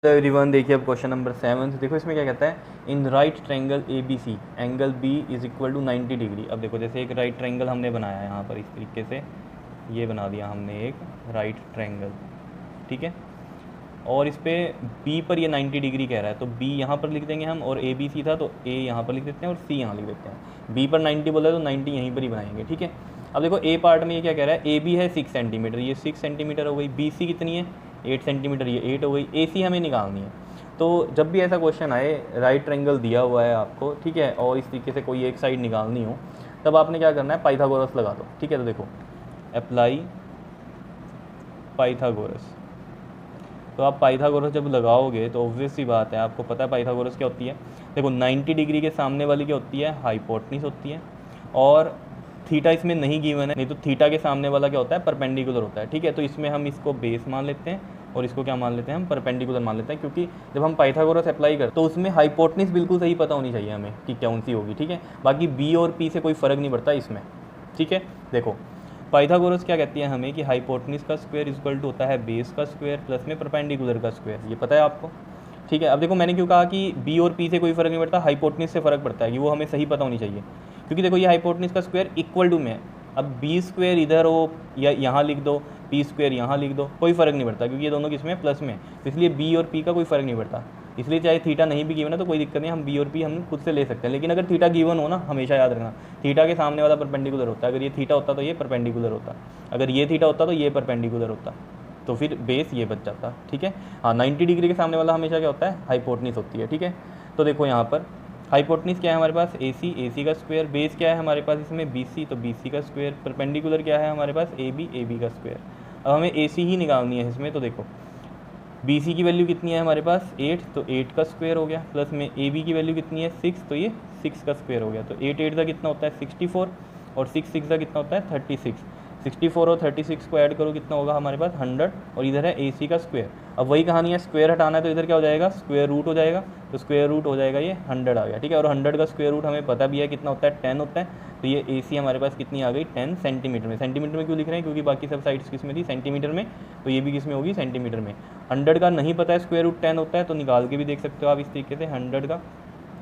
तो एवरीवन देखिए अब क्वेश्चन नंबर 7 देखो इसमें क्या कहता है in right triangle A B C angle B is equal to 90 degree. अब देखो जैसे एक राइट ट्रायंगल हमने बनाया है यहाँ पर इस तरीके से, ये बना दिया हमने एक राइट ट्रायंगल, ठीक है। और इस पे बी पर ये 90 डिग्री कह रहा है, तो बी यहाँ पर लिख देंगे हम, और ए बी सी था तो ए यहाँ पर लिख देते हैं और सी यहाँ लिख देते हैं। बी पर 90 बोला है तो 90 यहीं पर ही बनाएंगे, ठीक है। अब देखो ए पार्ट में ये क्या कह रहा है, ए बी है 6 सेंटीमीटर, ये 6 सेंटीमीटर हो गई, बी सी कितनी है 8 सेंटीमीटर, ये 8 हो गई, ए सी हमें निकालनी है। तो जब भी ऐसा क्वेश्चन आए, राइट ट्रायंगल दिया हुआ है आपको, ठीक है, और इस तरीके से कोई एक साइड निकालनी हो, तब आपने क्या करना है, पाइथागोरस लगा दो, ठीक है। तो देखो अप्लाई पाइथागोरस, तो आप पाइथागोरस जब लगाओगे तो ऑब्वियस सी बात है, आपको पता है पाइथागोरस क्या होती है। देखो 90 डिग्री के सामने वाली क्या होती है, हाइपोटेन्यूज होती है, और थीटा इसमें नहीं गिवन है, नहीं तो थीटा के सामने वाला क्या होता है, परपेंडिकुलर होता है, ठीक है। तो इसमें हम इसको बेस मान लेते हैं और इसको क्या मान लेते हैं, हम परपेंडिकुलर मान लेते हैं, क्योंकि जब हम पाइथागोरस अप्लाई करते हैं तो उसमें हाइपोटेन्यूज बिल्कुल सही पता होनी चाहिए हमें कि कौन सी होगी, ठीक है। बाकी बी और पी से कोई फ़र्क नहीं पड़ता इसमें, ठीक है। देखो पाइथागोरस क्या कहती है हमें कि हाइपोटेन्यूज का स्क्वायर इक्वल टू होता है बेस का स्क्वायर प्लस में परपेंडिकुलर का स्क्वायर, ये पता है आपको, ठीक है। अब देखो मैंने क्यों कहा कि बी और पी से कोई फ़र्क नहीं पड़ता, हाइपोटेन्यूज से फ़र्क पड़ता है कि वो हमें सही पता होनी चाहिए, क्योंकि देखो ये हाइपोटेन्यूज का स्क्वायर इक्वल टू में है। अब बी स्क्वायर इधर हो या यहाँ लिख दो, पी स्क्वायर यहाँ लिख दो, कोई फ़र्क नहीं पड़ता, क्योंकि ये दोनों किसमें प्लस में, तो इसलिए बी और पी का कोई फ़र्क नहीं पड़ता। इसलिए चाहे थीटा नहीं भी गिवन है तो कोई दिक्कत नहीं, हम बी और पी हम खुद से ले सकते हैं। लेकिन अगर थीटा गिवन हो ना, हमेशा याद रखना थीटा के सामने वाला परपेंडिकुलर होता है। अगर ये थीटा होता तो ये परपेंडिकुलर होता, अगर ये थीटा होता तो ये परपेंडिकुलर होता, तो फिर बेस ये बच जाता, ठीक है। हाँ 90 डिग्री के सामने वाला हमेशा क्या होता है, हाइपोटेन्यूज होती है, ठीक है। तो देखो यहाँ पर हाइपोटेन्यूज क्या है हमारे पास, ए सी का स्क्वायर, बेस क्या है हमारे पास इसमें बी सी, तो बी सी का स्क्वायर, परपेंडिकुलर क्या है हमारे पास ए बी का स्क्वायर। अब हमें ए सी ही निकालनी है इसमें, तो देखो बी सी की वैल्यू कितनी है हमारे पास 8, तो 8 का स्क्वायर हो गया, प्लस में ए बी की वैल्यू कितनी है 6, तो ये 6 का स्क्वायर हो गया। तो 8 8 का कितना होता है 64, और 6 6 का कितना होता है 36। 64 और 36 को ऐड करो कितना होगा हमारे पास 100, और इधर है ए सी का स्क्वायर। अब वही कहानी है, स्क्वायर हटाना है तो इधर क्या हो जाएगा, स्क्वायर रूट हो जाएगा, तो स्क्वायर रूट हो जाएगा ये 100 आ गया, ठीक है। और 100 का स्क्वायर रूट हमें पता भी है कितना होता है 10 होता है, तो ये ए सी हमारे पास कितनी आ गई 10 सेंटीमीटर में। सेंटीमीटर में क्यों लिख रहे हैं, क्योंकि बाकी सब साइड्स किस में थी सेंटीमीटर में, तो ये भी किस में होगी सेंटीमीटर में। 100 का नहीं पता है स्क्वायर रूट 10 होता है, तो निकाल के भी देख सकते हो आप इस तरीके से 100 का,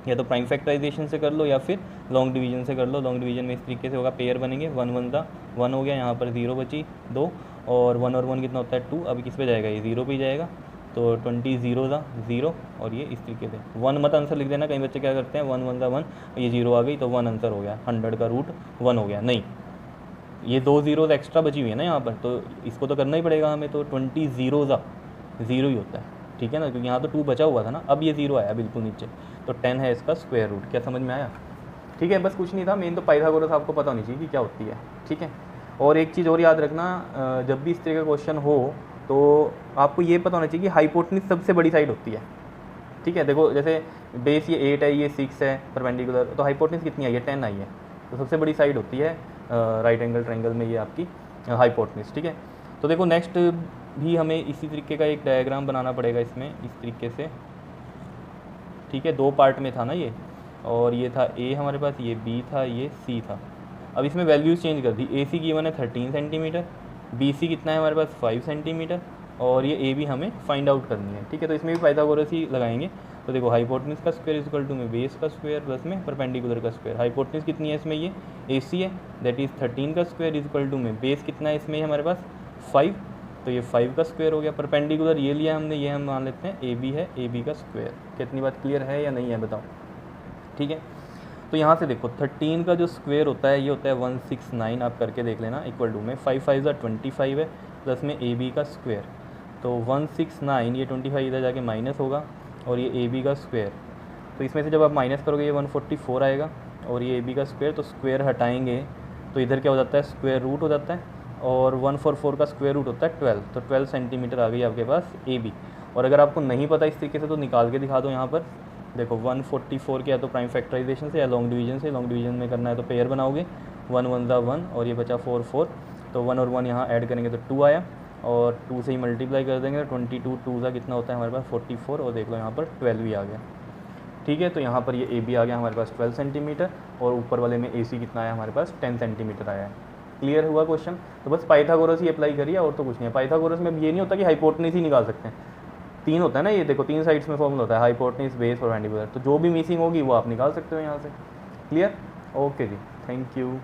या तो प्राइम फैक्टराइजेशन से कर लो या फिर लॉन्ग डिवीजन से कर लो। लॉन्ग डिवीजन में इस तरीके से होगा, पेयर बनेंगे, 1 1 का 1 हो गया, यहाँ पर 0 बची 2, और 1 और 1 कितना होता है 2, अभी किस पे जाएगा ये 0 पे ही जाएगा, तो 20 0 था 0, और ये इस तरीके से 1 मत आंसर लिख देना, कई बच्चे क्या करते हैं 1 1 का 1, ये 0 आ गई तो 1 आंसर हो गया, 100 का रूट 1 हो गया, नहीं ये 2 जीरोज़ एक्स्ट्रा बची हुई है ना यहाँ पर, तो इसको तो करना ही पड़ेगा हमें, तो 20 0 ही होता है, ठीक है ना, क्योंकि यहाँ तो 2 बचा हुआ था ना, अब ये 0 आया बिल्कुल नीचे, तो 10 है इसका स्क्वायर रूट। क्या समझ में आया, ठीक है। बस कुछ नहीं था, मेन तो पाइथागोरस आपको पता होनी चाहिए कि क्या होती है, ठीक है। और एक चीज़ और याद रखना, जब भी इस तरह का क्वेश्चन हो तो आपको ये पता होना चाहिए कि हाइपोटेन्यूज सबसे बड़ी साइड होती है, ठीक है। देखो जैसे बेस ये 8 है, ये 6 है परपेंडिकुलर, तो हाइपोटेन्यूज कितनी आई है 10 आई है, तो सबसे बड़ी साइड होती है राइट एंगल ट्रायंगल में ये आपकी हाइपोटेन्यूज, ठीक है। तो देखो नेक्स्ट भी हमें इसी तरीके का एक डायग्राम बनाना पड़ेगा इसमें, इस तरीके से, ठीक है। 2 पार्ट में था ना ये, और ये था ए हमारे पास, ये बी था, ये सी था। अब इसमें वैल्यूज़ चेंज कर दी, ए सी की वन है 13 सेंटीमीटर, बी सी कितना है हमारे पास 5 सेंटीमीटर, और ये ए बी हमें फाइंड आउट करनी है, ठीक है। तो इसमें भी पाइथागोरस ही लगाएंगे। तो देखो हाइपोटेन्यूज का स्क्वायर इक्वल टू में बेस का स्क्वायर प्लस में परपेंडिकुलर का स्क्वायर। हाइपोटेन्यूज कितनी है इसमें, ये ए सी है, दैट इज़ 13 का स्क्वायर इक्वल टू में बेस कितना है इसमें हमारे पास 5, तो ये 5 का स्क्वायर हो गया। परपेंडिकुलर ये लिया हमने, ये हम मान लेते हैं ए बी है, ए बी का स्क्वायर। कितनी बात क्लियर है या नहीं है बताओ, ठीक है। तो यहाँ से देखो 13 का जो स्क्वायर होता है ये होता है 169, आप करके देख लेना, इक्वल टू में 5 5 25 है, प्लस में ए बी का स्क्वायर, तो 169, ये 25 इधर जाके माइनस होगा, और ये ए बी का स्क्वायर, तो इसमें से जब आप माइनस करोगे ये 144 आएगा, और ये ए बी का स्क्वायर, तो स्क्वायर हटाएंगे तो इधर क्या हो जाता है स्क्वायर रूट हो जाता है, और 144 का स्क्वायर रूट होता है 12, तो 12 सेंटीमीटर आ गई आपके पास ए बी। और अगर आपको नहीं पता इस तरीके से तो निकाल के दिखा दो, यहाँ पर देखो 144 के या तो प्राइम फैक्टराइजेशन से या लॉन्ग डिवीजन से, लॉन्ग डिवीजन में करना है तो पेयर बनाओगे, 1 1 ज़ा 1, और ये बचा 4 4, तो 1 और 1 यहाँ ऐड करेंगे तो 2 आया, और 2 से ही मल्टीप्लाई कर देंगे तो 22 2 ज़ा कितना होता है हमारे पास 44, और देख लो यहाँ पर 12 भी आ गया, ठीक है। तो यहाँ पर ये ए बी आ गया हमारे पास 12 सेंटीमीटर, और ऊपर वाले में ए सी कितना आया हमारे पास 10 सेंटीमीटर आया है। क्लियर हुआ क्वेश्चन, तो बस पाइथागोरस ही अप्लाई करिए और तो कुछ नहीं है। पाइथागोरस में अब ये नहीं होता कि हाइपोटेन्यूज ही निकाल सकते हैं, 3 होता है ना, ये देखो 3 साइड्स में फॉर्मूला होता है, हाइपोटेन्यूज, बेस और पेंडिकुलर। तो जो भी मिसिंग होगी वो आप निकाल सकते हो यहाँ से। क्लियर? ओके जी, थैंक यू।